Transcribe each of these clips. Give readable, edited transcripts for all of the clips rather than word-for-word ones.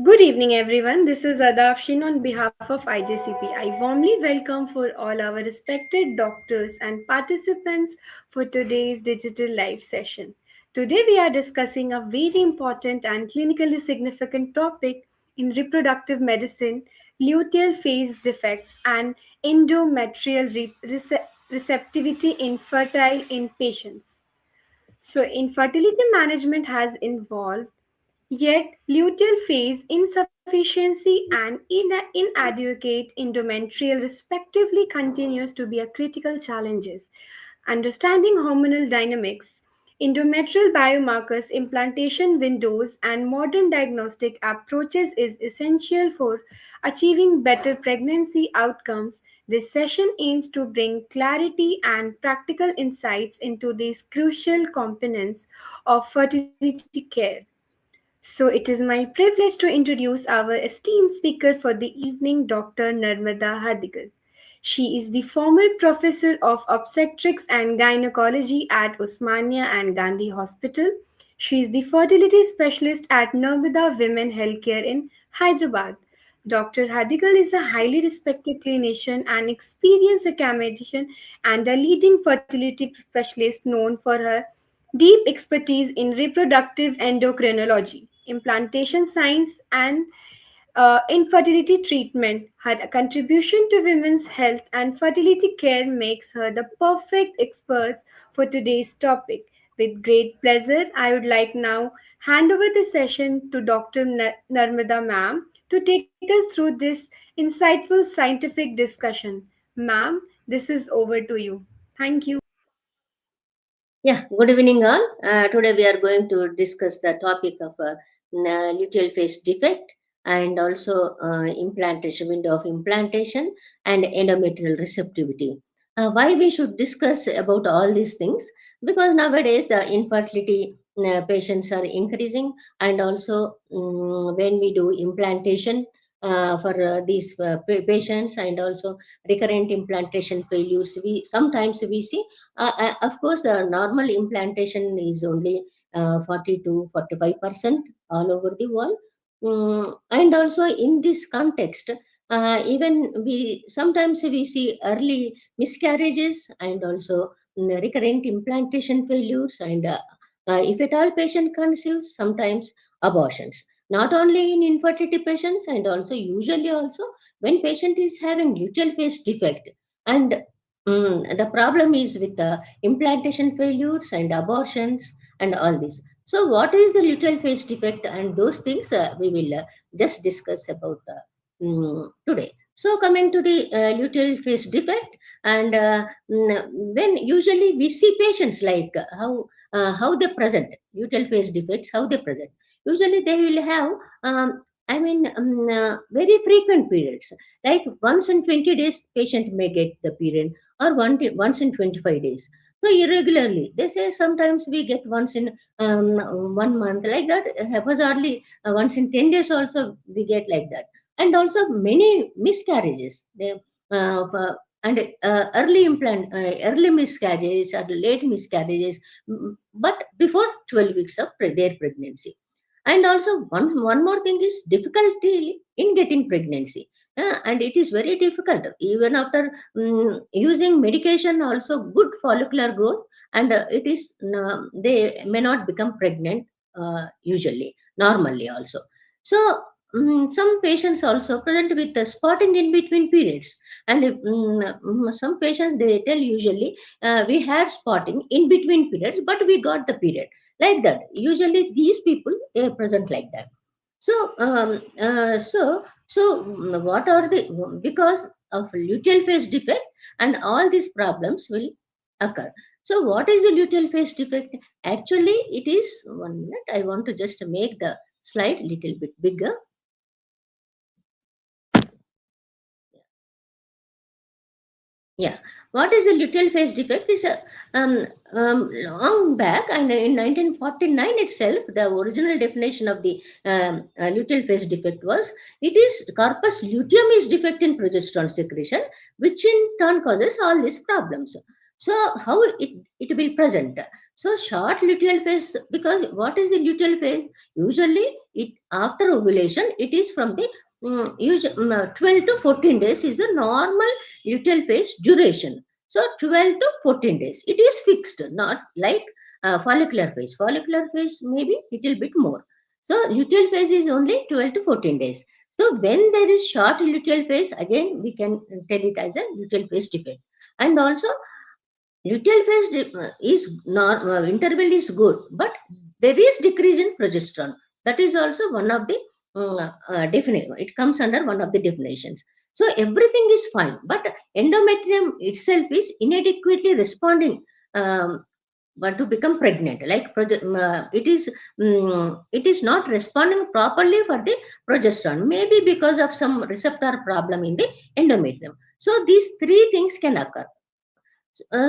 Good evening, everyone. This is Adafshin on behalf of IJCP. I warmly welcome for all our respected doctors and participants for today's digital live session. Today, we are discussing a very important and clinically significant topic in reproductive medicine: luteal phase defects and endometrial receptivity in fertile in patients. So, infertility management has involved. Yet, luteal phase insufficiency and inadequate endometrial respectively continues to be a critical challenges. Understanding hormonal dynamics, endometrial biomarkers, implantation windows, and modern diagnostic approaches is essential for achieving better pregnancy outcomes. This session aims to bring clarity and practical insights into these crucial components of fertility care. So, it is my privilege to introduce our esteemed speaker for the evening, Dr. Narmada Hadigal. She is the former professor of obstetrics and gynecology at Osmania and Gandhi Hospital. She is the fertility specialist at Narmada Women Healthcare in Hyderabad. Dr. Hadigal is a highly respected clinician and experienced academician and a leading fertility specialist known for her deep expertise in reproductive endocrinology, implantation science, and infertility treatment. Her contribution to women's health and fertility care makes her the perfect expert for today's topic. With great pleasure, I would like now hand over the session to Dr. Narmada ma'am to take us through this insightful scientific discussion. Ma'am, this is over to you. Thank you. Yeah, good evening all. Today we are going to discuss the topic of luteal phase defect and also implantation, window of implantation and endometrial receptivity. Why we should discuss about all these things? Because nowadays the infertility patients are increasing, and also when we do implantation for these patients, and also recurrent implantation failures, we sometimes we see of course, the normal implantation is only 40 to 45% all over the world. And also in this context, even we sometimes we see early miscarriages, and also recurrent implantation failures, and if at all patient conceives, sometimes abortions. Not only in infertility patients, and also usually also when patient is having luteal phase defect, and the problem is with the implantation failures and abortions and all this. So, what is the luteal phase defect and those things we will just discuss about today. So, coming to the luteal phase defect, and when usually we see patients like how they present luteal phase defects, how they present. Usually, they will have very frequent periods, like once in 20 days patient may get the period, or once in 25 days. So irregularly, they say sometimes we get once in 1 month, like that. Haphazardly, once in 10 days also we get like that. And also many miscarriages. And early miscarriages or late miscarriages, but before 12 weeks of their pregnancy. And also one more thing is difficulty in getting pregnancy. And it is very difficult even after using medication, also good follicular growth, and it is they may not become pregnant usually, normally also. So some patients also present with the spotting in between periods, and some patients they tell usually we had spotting in between periods, but we got the period, like that. Usually these people they present like that. So what are the, because of luteal phase defect, and all these problems will occur. So what is the luteal phase defect? Actually, it is, 1 minute, I want to just make the slide little bit bigger. Yeah, what is a luteal phase defect? Is a long back, and in 1949 itself, the original definition of the luteal phase defect was, it is corpus luteum is defect in progesterone secretion, which in turn causes all these problems. So how it will present? So short luteal phase, because what is the luteal phase? Usually it after ovulation, it is from the 12 to 14 days is the normal luteal phase duration. So 12 to 14 days it is fixed, not like follicular phase. Follicular phase maybe little bit more. So luteal phase is only 12 to 14 days. So when there is short luteal phase, again we can tell it as a luteal phase defect. And also luteal phase is not interval is good, but there is decrease in progesterone. That is also one of the definition. It comes under one of the definitions. So everything is fine, but endometrium itself is inadequately responding. But to become pregnant, like it is not responding properly for the progesterone, maybe because of some receptor problem in the endometrium. So these three things can occur.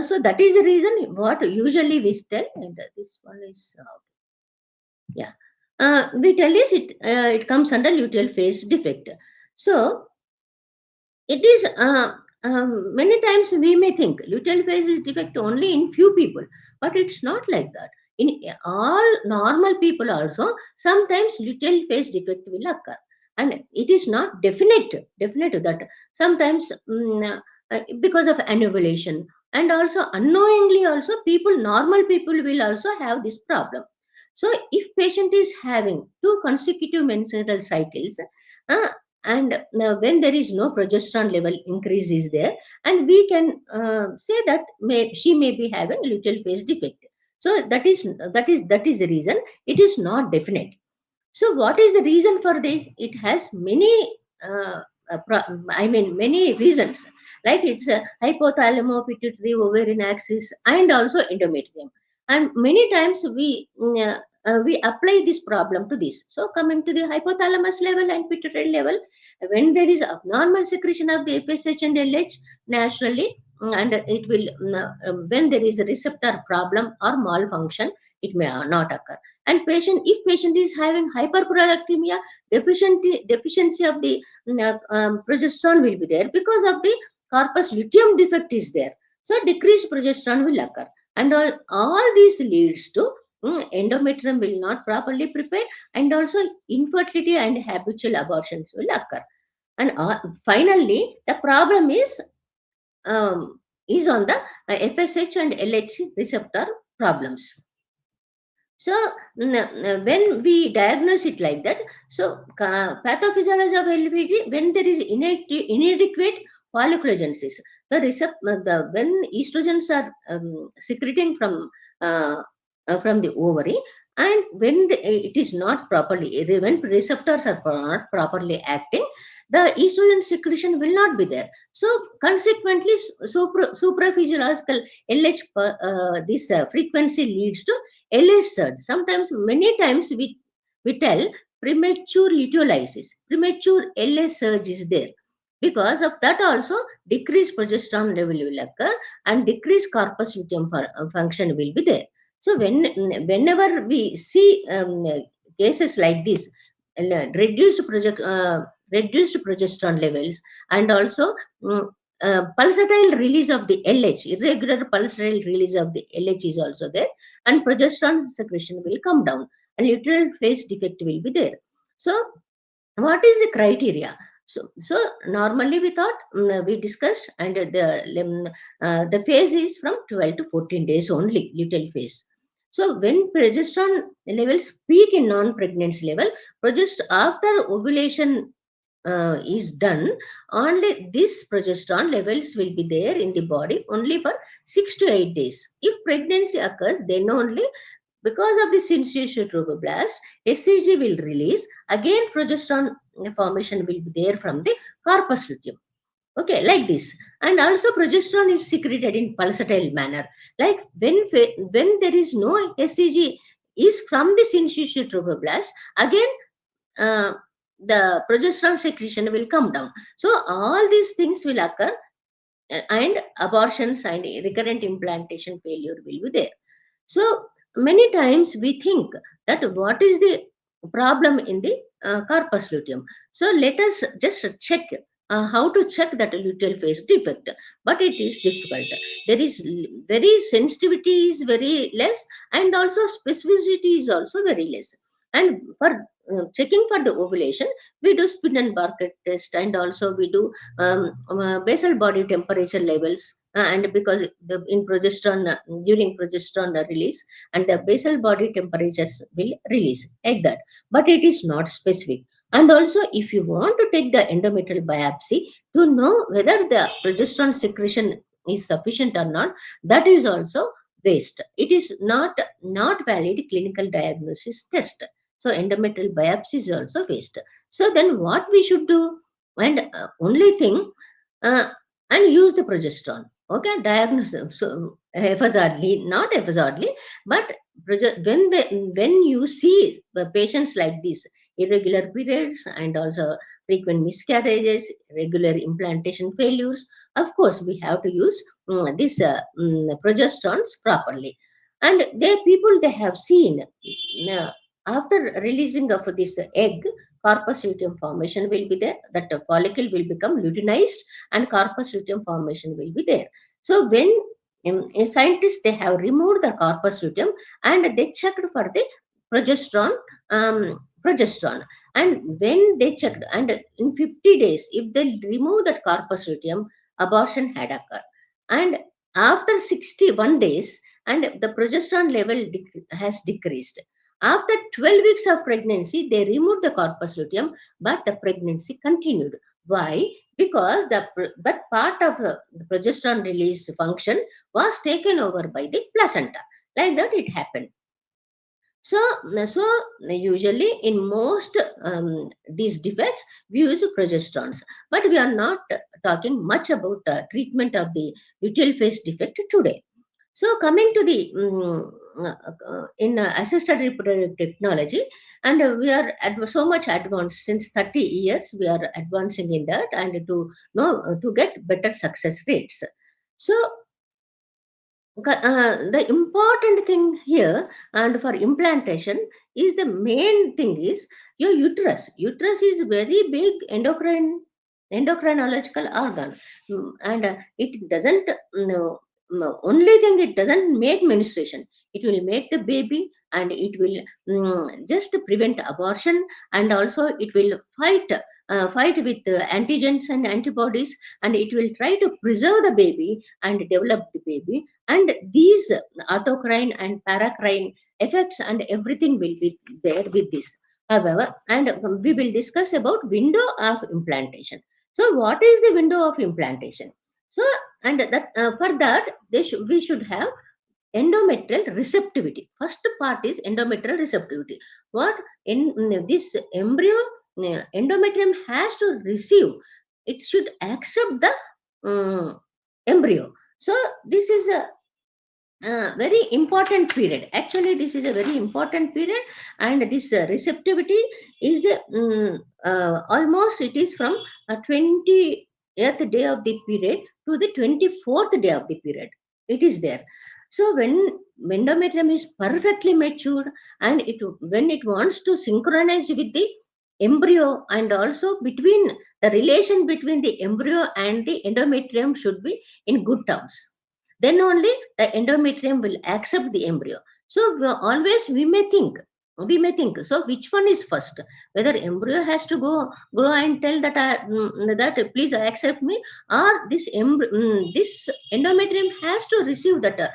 So that is the reason what usually we tell, and this one is yeah. We tell is it comes under luteal phase defect. So it is many times we may think luteal phase is defect only in few people, but it's not like that. In all normal people also, sometimes luteal phase defect will occur, and it is not definite that sometimes because of anovulation, and also unknowingly also people normal people will also have this problem. So if patient is having two consecutive menstrual cycles, uh, and when there is no progesterone level increase is there, and we can say that she may be having luteal phase defect. So that is the reason it is not definite. So what is the reason for this? It has many many reasons, like it's a hypothalamo pituitary ovarian axis and also endometrium. And many times we apply this problem to this. So coming to the hypothalamus level and pituitary level, when there is abnormal secretion of the FSH and LH naturally, and it will when there is a receptor problem or malfunction, it may not occur. And if patient is having hyperprolactinemia, deficiency of the progesterone will be there because of the corpus luteum defect is there. So decreased progesterone will occur, and all these leads to endometrium will not properly prepare, and also infertility and habitual abortions will occur. And finally the problem is on the FSH and LH receptor problems. So when we diagnose it like that, so pathophysiology of LVD, when there is inadequate folliculogenesis, when estrogens are secreting from the ovary, and when it is not properly, when receptors are not properly acting, the estrogen secretion will not be there. So consequently, supraphysiological LH this frequency leads to LH surge. Sometimes, many times we tell premature luteolysis, premature LH surge is there. Because of that also, decreased progesterone level will occur, and decreased corpus luteum function will be there. So whenever we see cases like this, reduced reduced progesterone levels, and also pulsatile release of the LH, irregular pulsatile release of the LH is also there, and progesterone secretion will come down, and luteal phase defect will be there. So what is the criteria? So normally we thought, we discussed, and the phase is from 12 to 14 days only, luteal phase. So when progesterone levels peak in non-pregnancy level, after ovulation is done, only this progesterone levels will be there in the body only for 6 to 8 days. If pregnancy occurs, then only, because of the syncytial trophoblast, SCG will release. Again, progesterone formation will be there from the corpus luteum. Okay, like this. And also progesterone is secreted in pulsatile manner. Like when there is no SCG is from the syncytial trophoblast, again uh, the progesterone secretion will come down. So all these things will occur, and abortions and recurrent implantation failure will be there. So many times we think that what is the problem in the corpus luteum. So let us just check. how to check that luteal phase defect, but it is difficult. There is very sensitivity is very less, and also specificity is also very less. And for checking for the ovulation, we do spin and Barker test, and also we do basal body temperature levels, and because in progesterone, during progesterone release, and the basal body temperatures will release like that, but it is not specific. And also, if you want to take the endometrial biopsy to know whether the progesterone secretion is sufficient or not, that is also waste. It is not valid clinical diagnosis test. So endometrial biopsy is also waste. So then what we should do? And only thing, uh, and use the progesterone. Okay, diagnosis. So haphazardly, not haphazardly, but when you see the patients like this, irregular periods and also frequent miscarriages, regular implantation failures, of course we have to use this progesterones properly. And they people they have seen, after releasing of this egg, corpus luteum formation will be there. That follicle will become luteinized, and corpus luteum formation will be there. So when scientists they have removed the corpus luteum, and they checked for the progesterone, progesterone, and when they checked, and in 50 days, if they remove that corpus luteum, abortion had occurred. And after 61 days, and the progesterone level has decreased. After 12 weeks of pregnancy, they removed the corpus luteum, but the pregnancy continued. Why? Because that part of the progesterone release function was taken over by the placenta. Like that, it happened. So, so usually in most these defects, we use progesterones, but we are not talking much about treatment of the luteal phase defect today. So, coming to the in assisted reproductive technology, and we are so much advanced since 30 years. We are advancing in that, and to know to get better success rates. So, the important thing here and for implantation is the main thing is your uterus. Uterus is very big endocrinological organ. And it doesn't, only thing it doesn't make menstruation. It will make the baby, and it will just prevent abortion, and also it will fight with antigens and antibodies, and it will try to preserve the baby and develop the baby. And these autocrine and paracrine effects and everything will be there with this. However, and we will discuss about window of implantation. So what is the window of implantation? So, and that for that we should have endometrial receptivity. First part is endometrial receptivity. What in this embryo, endometrium has to receive, it should accept the embryo. So this is a very important period. Actually, this is a very important period, and this receptivity is the almost it is from 20th day of the period to the 24th day of the period. It is there. So when endometrium is perfectly matured, and it when it wants to synchronize with the embryo, and also between the relation between the embryo and the endometrium should be in good terms, then only the endometrium will accept the embryo. So always we may think, so which one is first, whether embryo has to go grow and tell that that please accept me, or this endometrium has to receive that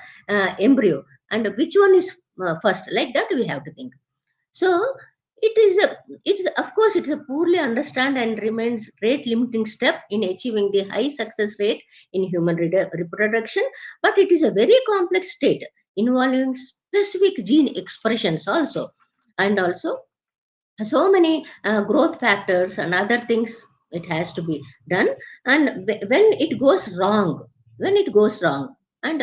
embryo, and which one is first, like that we have to think. So it is of course it's a poorly understand and remains rate limiting step in achieving the high success rate in human reproduction, but it is a very complex state involving specific gene expressions also, and also so many growth factors and other things it has to be done. And when it goes wrong, when it goes wrong, and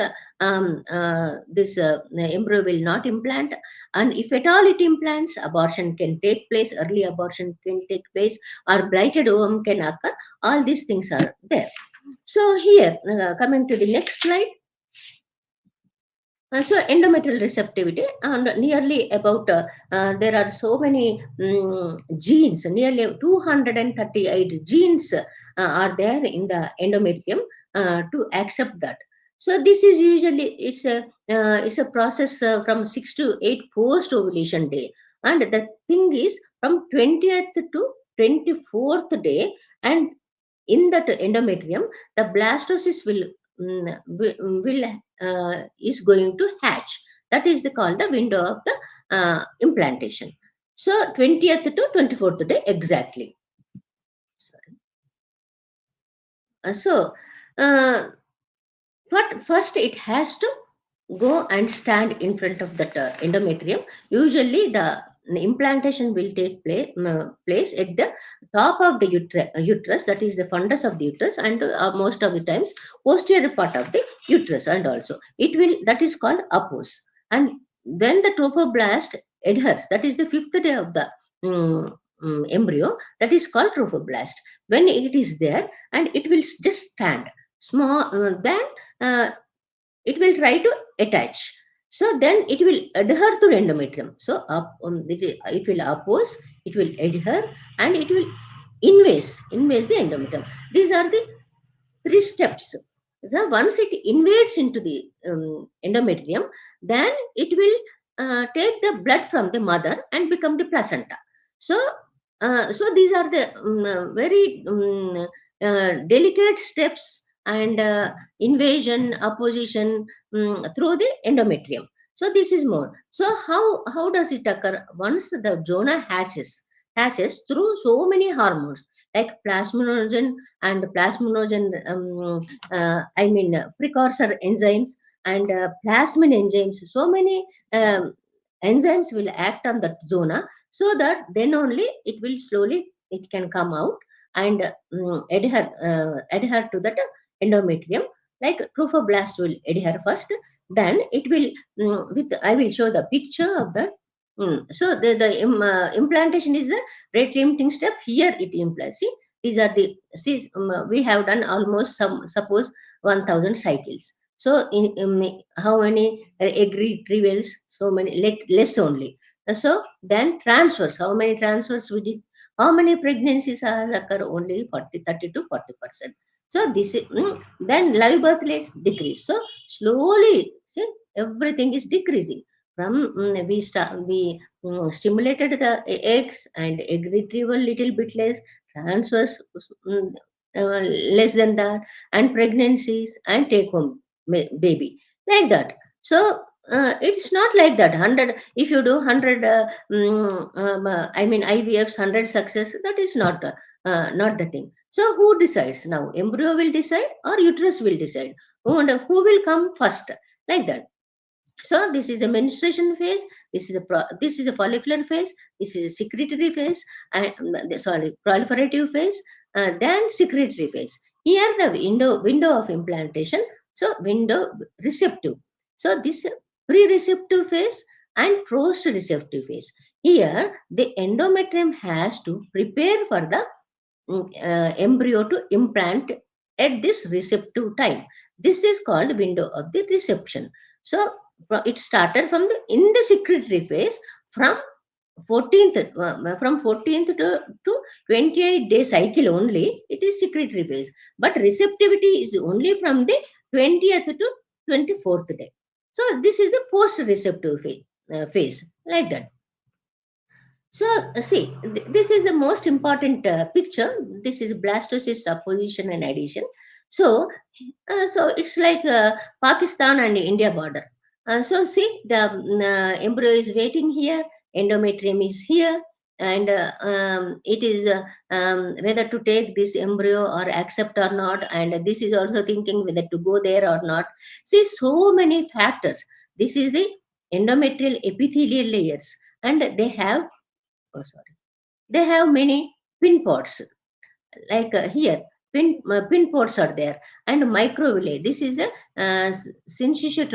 this embryo will not implant, and if at all it implants, abortion can take place, early abortion can take place, or blighted ovum can occur. All these things are there. So here, coming to the next slide. So endometrial receptivity, and nearly about there are so many genes, nearly 238 genes are there in the endometrium to accept that. So this is usually it's a process from 6 to 8 post ovulation day, and the thing is from 20th to 24th day, and in that endometrium the blastocyst will is going to hatch. That is called the window of the implantation. So 20th to 24th day exactly. Sorry. So uh, but first it has to go and stand in front of that endometrium. Usually the implantation will take place at the top of the uterus, that is the fundus of the uterus, and most of the times posterior part of the uterus, and also it will, that is called apose. And when the trophoblast adheres, that is the fifth day of the embryo, that is called trophoblast. When it is there and it will just stand small, then uh, it will try to attach. So then it will adhere to the endometrium. So it will oppose, it will adhere, and it will invade the endometrium. These are the three steps. So once it invades into the endometrium, then it will take the blood from the mother and become the placenta. So so these are the very delicate steps, and invasion, opposition through the endometrium. So this is more. So how does it occur? Once the zona hatches through so many hormones like plasminogen and plasminogen, precursor enzymes, and plasmin enzymes. So many enzymes will act on that zona, so that then only it will slowly, it can come out and adhere to that endometrium. Like trophoblast will adhere first, then it will with, I will show the picture of that. So the implantation is the rate limiting step. Here it implies. See, these are the, see, we have done almost some, suppose 1000 cycles. So how many egg retrievals? So many, less only. So then transfers, how many transfers we did? How many pregnancies has occur? Only 40, 30 to 40%. So this is then live birth rates decrease. So slowly, see, everything is decreasing. From we stimulated the eggs and egg retrieval little bit less, transfers mm, less than that, and pregnancies and take home baby, like that. So it's not like that 100, if you do 100 IVFs, 100 success, that is not the thing. So who decides now? Embryo will decide or uterus will decide? Who will come first, like that. So this is the menstruation phase, this is the follicular phase, this is a secretory phase, and sorry, proliferative phase, then secretory phase. Here the window of implantation. So window receptive. So this pre-receptive phase and post-receptive phase. Here the endometrium has to prepare for the embryo to implant at this receptive time. This is called window of the reception. So it started from the in the secretory phase from 14th from 14th to 28-day cycle only, it is secretory phase. But receptivity is only from the 20th to 24th day. So this is the post receptive phase, like that. So, see, this is the most important picture. This is blastocyst opposition and adhesion. So, so it's like Pakistan and India border. So, see, the embryo is waiting here, endometrium is here, and it is whether to take this embryo or accept or not. And this is also thinking whether to go there or not. See, so many factors. This is the endometrial epithelial layers, and they have, oh sorry, they have many pin pods, like here pin pods are there, and microvilli. This is a syncytial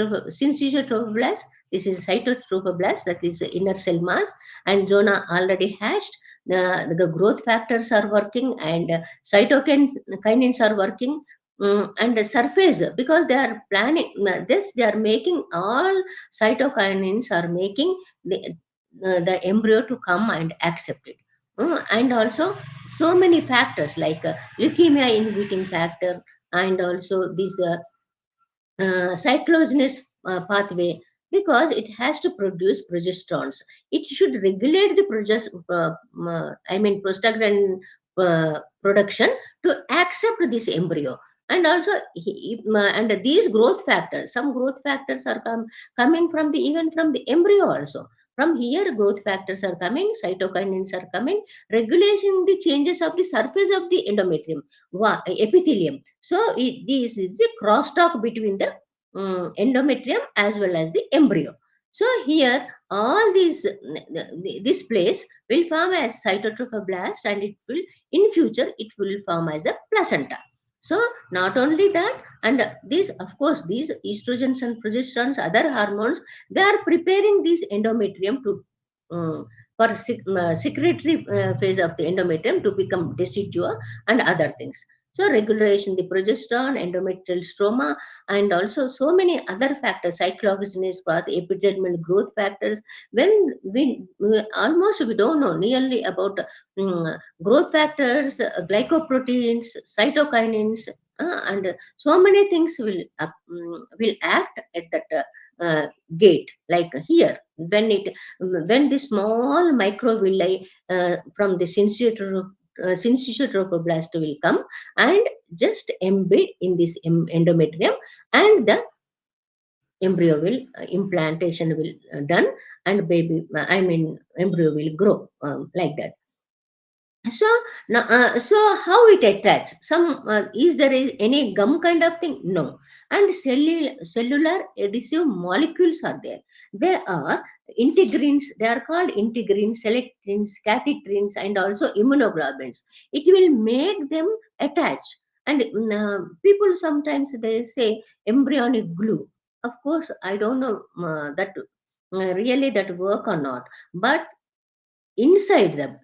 trophoblast. This is cytotrophoblast, that is inner cell mass, and zona already hatched. The growth factors are working, and cytokinins are working. and the surface, because they are planning this, they are making all cytokinins are making the embryo to come and accept it. And also so many factors like leukemia inhibiting factor, and also this cyclogenous pathway, because it has to produce progesterones. It should regulate the prostaglandin production to accept this embryo. And also and these growth factors, some growth factors are coming from the even from the embryo also. From here growth factors are coming, cytokinins are coming, regulating the changes of the surface of the endometrium, epithelium. So this is the crosstalk between the endometrium as well as the embryo. So here all these this place will form as cytotrophoblast, and it will in future it will form as a placenta. So not only that, and these of course these estrogens and progesterones, other hormones, they are preparing this endometrium to for secretory phase of the endometrium to become deciduous and other things. So regulation the progesterone, endometrial stroma, and also so many other factors, cyclooxygenase path, epidermal growth factors. When we almost we don't know nearly about growth factors, glycoproteins, cytokinins, and so many things will act at that gate. Like here, when the small microvilli from the syncytiotropoblast will come and just embed in this endometrium, and the embryo will implantation will done, and baby embryo will grow like that. So now, so how it attach? Some is there is any gum kind of thing? No. And cellular adhesive molecules are there. They are integrins. They are called integrins, selectins, catheterins, and also immunoglobulins. It will make them attach. And people sometimes they say embryonic glue. Of course, I don't know that really that work or not, but inside the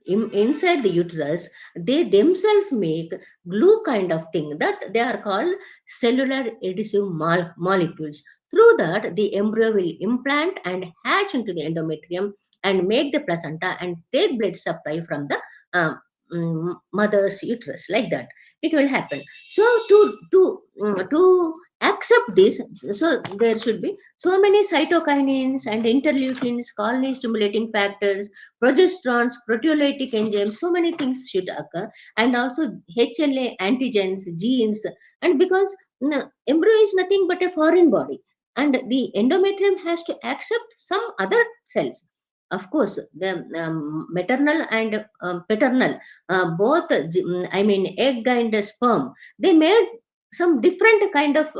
uterus they themselves make glue kind of thing, that they are called cellular adhesive molecules. Through that the embryo will implant and hatch into the endometrium and make the placenta and take blood supply from the mother's uterus, like that it will happen. So to accept this, so there should be so many cytokinins and interleukins, colony stimulating factors, progesterones, proteolytic enzymes, so many things should occur, and also HLA antigens, genes, and because embryo is nothing but a foreign body, and the endometrium has to accept some other cells. Of course, the maternal and paternal, both, egg and sperm, they made some different kind of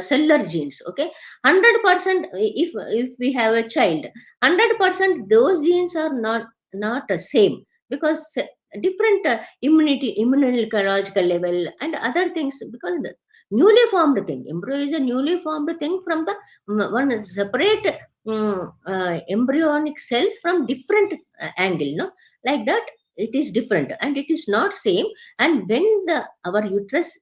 cellular genes. Okay, 100%. If we have a child, 100% those genes are not the same, because different immunological level and other things, because the newly formed thing, embryo is a newly formed thing from the one separate embryonic cells from different angle, no, like that it is different and it is not same. And when the our uterus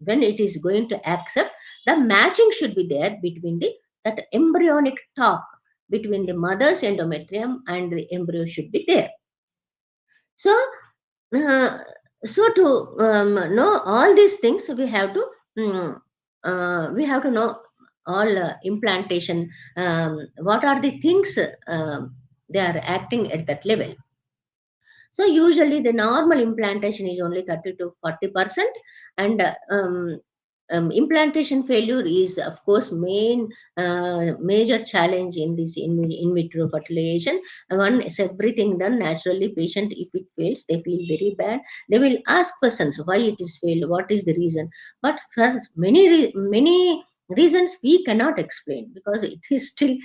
when it is going to accept, the matching should be there between the that embryonic talk between the mother's endometrium and the embryo should be there. So uh, so to know all these things, we have to know all implantation, what are the things they are acting at that level. So usually the normal implantation is only 30 to 40%, and implantation failure is of course major challenge in this in vitro fertilization. One is everything done naturally, patient if it fails they feel very bad. They will ask questions why it is failed, what is the reason. But for many reasons we cannot explain, because it is still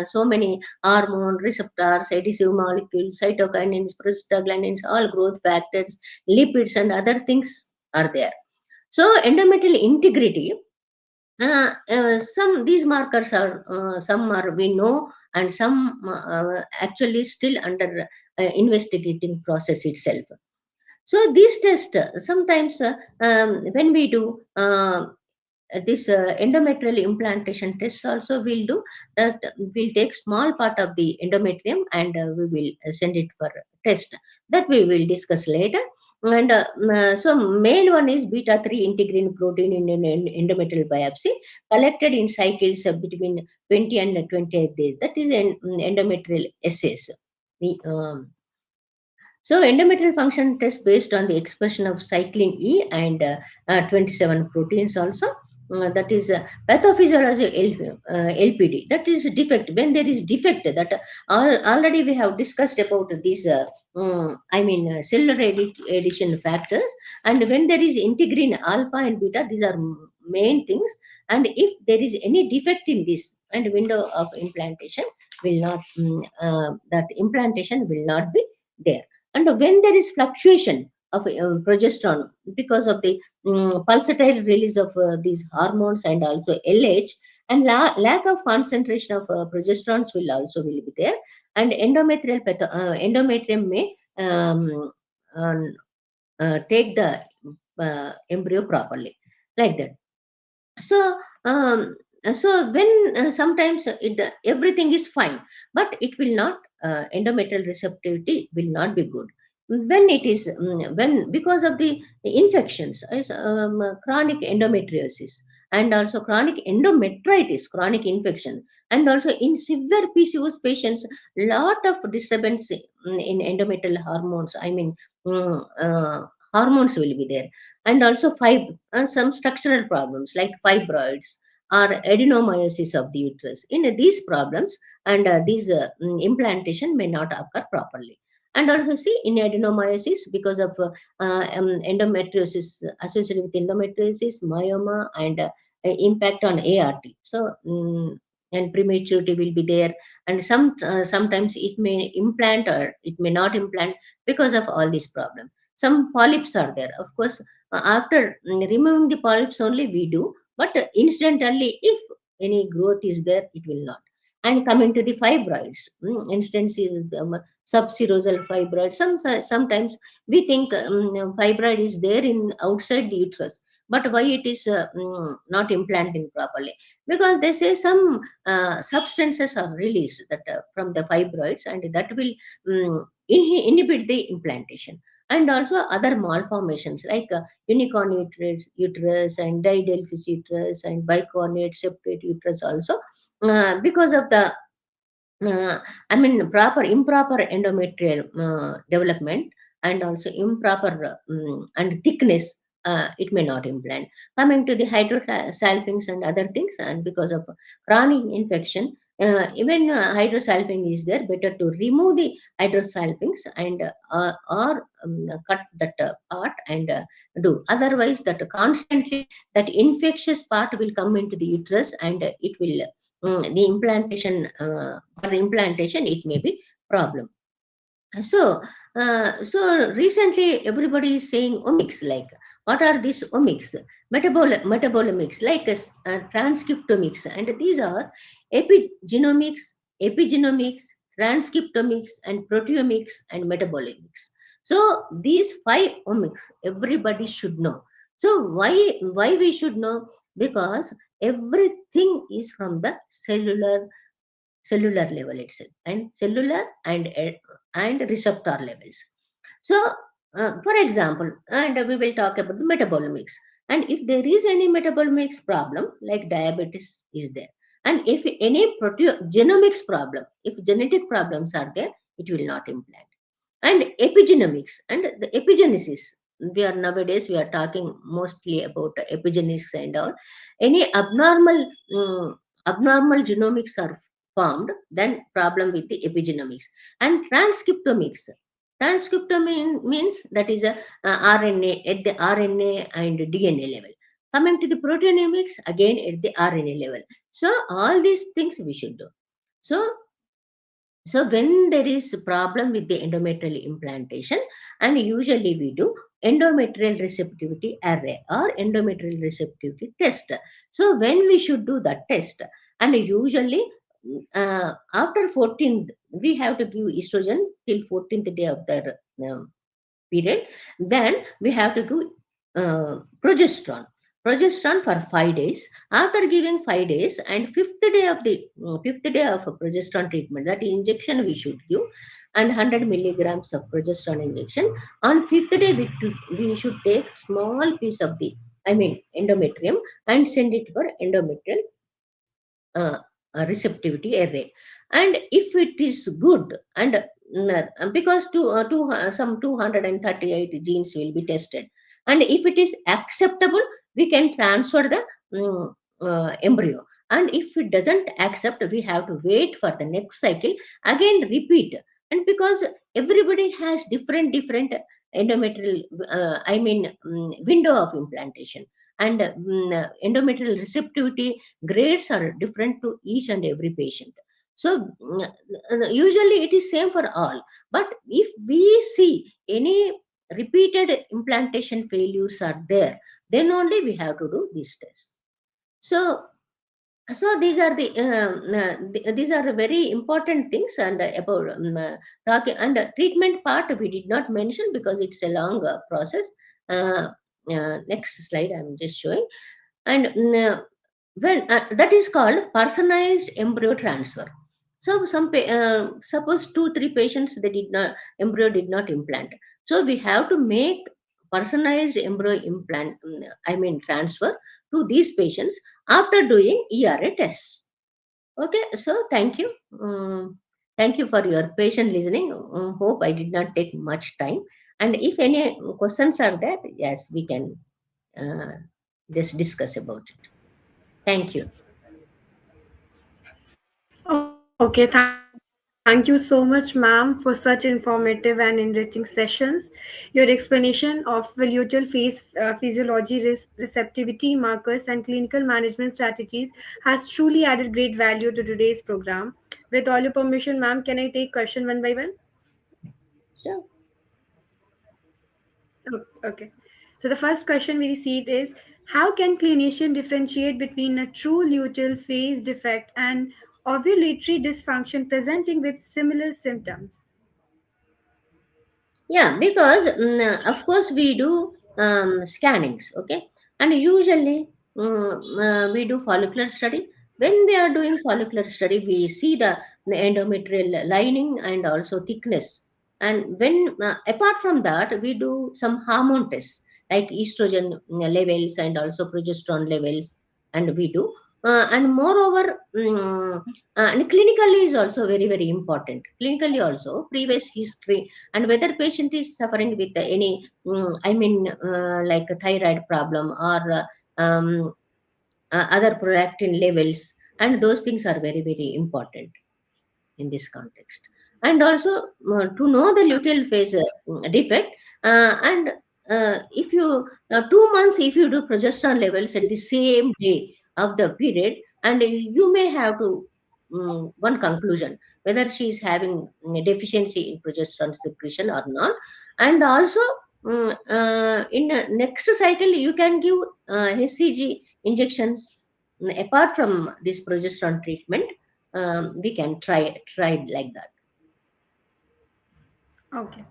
so many hormone receptors, adhesive molecules, cytokinins, prostaglandins, all growth factors, lipids, and other things are there. So endometrial integrity, some these markers are some are we know, and some actually still under investigating process itself. So these tests sometimes when we do this endometrial implantation test also will do that. Will take small part of the endometrium and we will send it for test that we will discuss later. And so main one is beta 3 integrin protein in endometrial biopsy collected in cycles between 20 and 28 days, that is an endometrial assays. The so endometrial function test based on the expression of cyclin E and 27 proteins also. That is pathophysiology LPD. That is defect. When there is defect, that already we have discussed about these. Cellular addition factors. And when there is integrin alpha and beta, these are main things. And if there is any defect in this, and window of implantation will not, that implantation will not be there. And when there is fluctuation of progesterone because of the pulsatile release of these hormones and also LH, and lack of concentration of progesterones will be there. And endometrium may take the embryo properly, like that. So so when sometimes everything is fine, but it will not, endometrial receptivity will not be good when it is, when because of the infections, chronic endometriosis and also chronic endometritis, chronic infection, and also in severe PCOS patients, lot of disturbance in endometrial hormones, hormones will be there. And also some structural problems like fibroids or adenomyosis of the uterus. In these problems, and these implantation may not occur properly. And also see in adenomyosis because of endometriosis, associated with endometriosis, myoma, and impact on ART. So and prematurity will be there, and sometimes it may implant or it may not implant because of all these problems. Some polyps are there, of course. After removing the polyps only we do, but incidentally, if any growth is there, it will not. And coming to the fibroids, instance is subserosal fibroid. Sometimes we think fibroid is there in outside the uterus, but why it is not implanting properly? Because they say some substances are released that from the fibroids, and that will inhibit the implantation. And also other malformations like unicorn uterus and didelphys uterus and bicornate septate uterus also, because of the proper improper endometrial development, and also improper and thickness, it may not implant. Coming to the hydrosalpinx and other things, and because of chronic infection, even hydrosalpinx is there, better to remove the hydrosalpinx and or cut that part and do. Otherwise, that constantly that infectious part will come into the uterus, and it will the implantation for the implantation it may be problem. So recently everybody is saying omics. Like, what are these omics? Metabolomics, like transcriptomics, and these are epigenomics, transcriptomics, and proteomics, and metabolomics. So these five omics everybody should know. So why we should know? Because everything is from the cellular level itself, and cellular and receptor levels. So for example, and we will talk about the metabolomics. And if there is any metabolomics problem like diabetes is there, and if any genomics problem, if genetic problems are there, it will not implant. And epigenomics and the epigenesis, we are nowadays we are talking mostly about epigenetics and all. Any abnormal genomics are formed, then problem with the epigenomics. And transcriptomics means that is a RNA, at the RNA and DNA level. Coming to the proteomics, again at the RNA level. So all these things we should do. So so when there is a problem with the endometrial implantation, and usually we do endometrial receptivity array or endometrial receptivity test. So when we should do that test, and usually after 14th, we have to give estrogen till 14th day of the period, then we have to give progesterone for 5 days. After giving 5 days and fifth day of a progesterone treatment, that injection we should give, and 100 milligrams of progesterone injection. On fifth day we should take small piece of the, I mean, endometrium, and send it for endometrial uh, receptivity array. And if it is good, and because some 238 genes will be tested, and if it is acceptable, we can transfer the embryo. And if it doesn't accept, we have to wait for the next cycle, again repeat. And because everybody has different endometrial, window of implantation, and endometrial receptivity grades are different to each and every patient. So usually it is same for all. But if we see any repeated implantation failures are there, then only we have to do these tests. So these are these are very important things. And about talking and treatment part we did not mention because it's a long process. uh, Next slide I'm just showing. And when that is called personalized embryo transfer. So suppose 2 3 patients, they did not, embryo did not implant, so we have to make personalized embryo implant, transfer to these patients after doing ERA tests. Okay, so thank you. Thank you for your patient listening. Hope I did not take much time. And if any questions are there, yes, we can uh, just discuss about it. Thank you. Okay, thank you so much, ma'am, for such informative and enriching sessions. Your explanation of luteal phase physiology, receptivity markers, and clinical management strategies has truly added great value to today's program. With all your permission, ma'am, can I take question one by one? So, Okay. So the first question we received is, how can clinician differentiate between a true luteal phase defect and ovulatory dysfunction presenting with similar symptoms? yeah, because of course we do scannings, okay, and usually we do follicular study. When we are doing follicular study, we see the endometrial lining and also thickness. And when apart from that, we do some hormone tests like estrogen levels and also progesterone levels, and we do. And moreover, and clinically is also very important. Clinically also, previous history, and whether patient is suffering with any like a thyroid problem or other prolactin levels, and those things are very important in this context. And also to know the luteal phase defect, and if you 2 months, if you do progesterone levels at the same day of the period, and you may have to one conclusion whether she is having deficiency in progesterone secretion or not. And also in next cycle you can give HCG injections. Apart from this progesterone treatment, we can try it like that. Okay.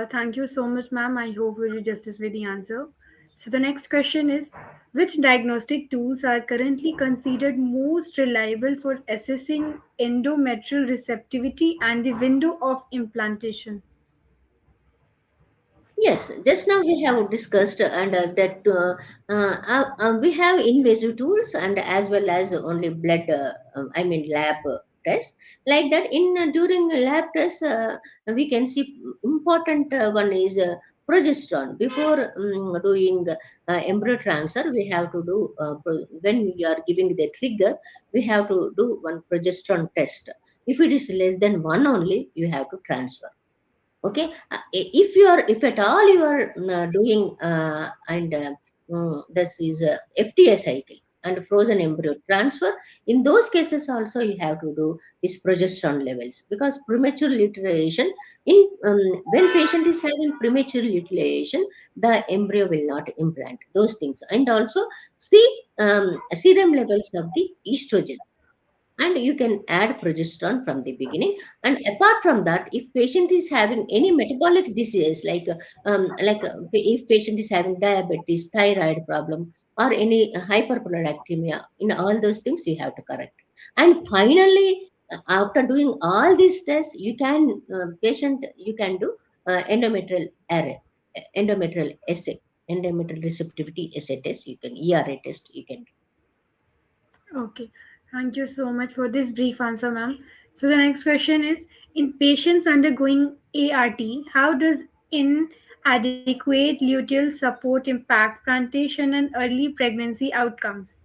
Thank you so much, ma'am. I hope you did justice with the answer. So the next question is, which diagnostic tools are currently considered most reliable for assessing endometrial receptivity and the window of implantation? Yes, just now we have discussed, and that we have invasive tools and as well as only blood, lab tests. Like that, in during lab tests, we can see important one is progesterone. Before doing embryo transfer, we have to do when we are giving the trigger, we have to do one progesterone test. If it is less than one only, you have to transfer. Okay. If you are, if at all you are doing and this is FTS cycle and frozen embryo transfer, in those cases also you have to do this progesterone levels, because premature luteation, in when patient is having premature luteation, the embryo will not implant, those things. And also see serum levels of the estrogen. and you can add progesterone from the beginning. And apart from that, if patient is having any metabolic disease, if patient is having diabetes, thyroid problem, or any hyperprolactinemia, in all those things you have to correct. And finally, after doing all these tests, you can do endometrial array, endometrial assay, endometrial receptivity assay test. You can ERA test. You can. Okay. Thank you so much for this brief answer, ma'am. So the next question is, in patients undergoing ART, how does inadequate luteal support impact plantation and early pregnancy outcomes?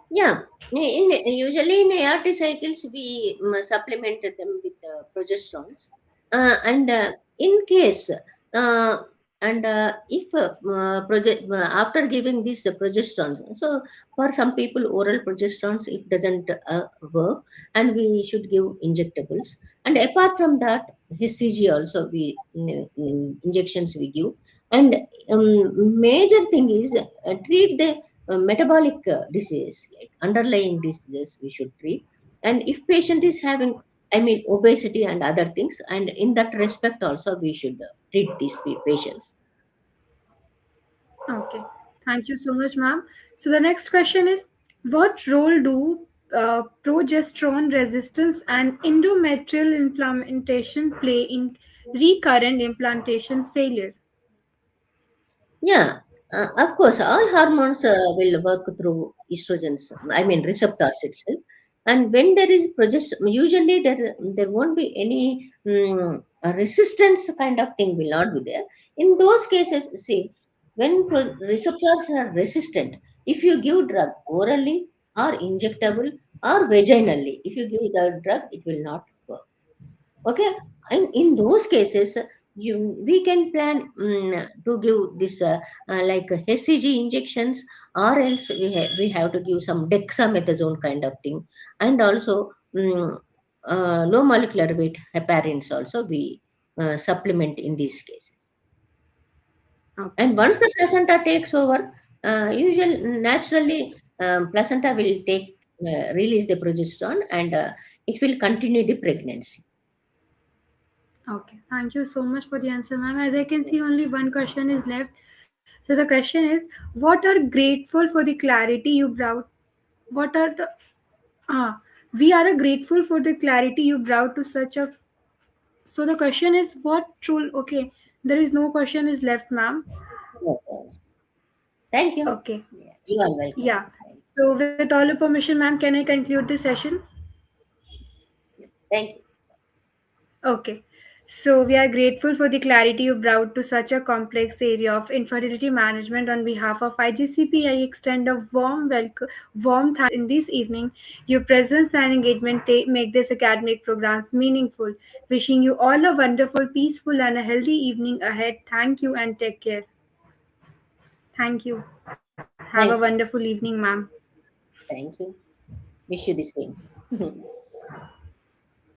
Yeah, usually in ART cycles we supplemented them with progesterones, and in case uh, and if after giving these progesterones, so for some people oral progesterones if doesn't work, and we should give injectables. And apart from that, HCG also we injections we give. And major thing is treat the metabolic disease, like underlying diseases we should treat. And if patient is having, I mean, obesity and other things, and in that respect also we should treat these patients. Okay. Thank you so much, ma'am. So the next question is, what role do progesterone resistance and endometrial implantation play in recurrent implantation failure? Yeah, of course, all hormones will work through estrogens, I mean receptors itself. And when there is progesterone, usually there won't be any resistance kind of thing will not be there. In those cases, see, when receptors are resistant, if you give drug orally or injectable or vaginally, if you give the drug, it will not work. Okay, and in those cases we can plan to give this like HCG injections, or else we have to give some dexamethasone kind of thing. And also low molecular weight heparins also we supplement in these cases. Okay. And once the placenta takes over, usually naturally placenta will take release the progesterone, and it will continue the pregnancy. Okay. Thank you so much for the answer, ma'am. As I can see, only one question is left. So the question is, what are grateful for the clarity you brought? What are the we are grateful for the clarity you brought to such a. So the question is, what role? Okay, there is no question is left, ma'am. Okay. Thank you. Okay. Yeah, you are welcome. Yeah. Thank So with all your permission, ma'am, can I conclude this session? thank you. Okay. So we are grateful for the clarity you brought to such a complex area of infertility management. On behalf of IGCP, I extend a warm thanks in this evening. Your presence and engagement make this academic programs meaningful. Wishing you all a wonderful, peaceful, and a healthy evening ahead. Thank you and take care. Thank you. Have a Thank you. wonderful evening, ma'am. Thank you. Wish you the same.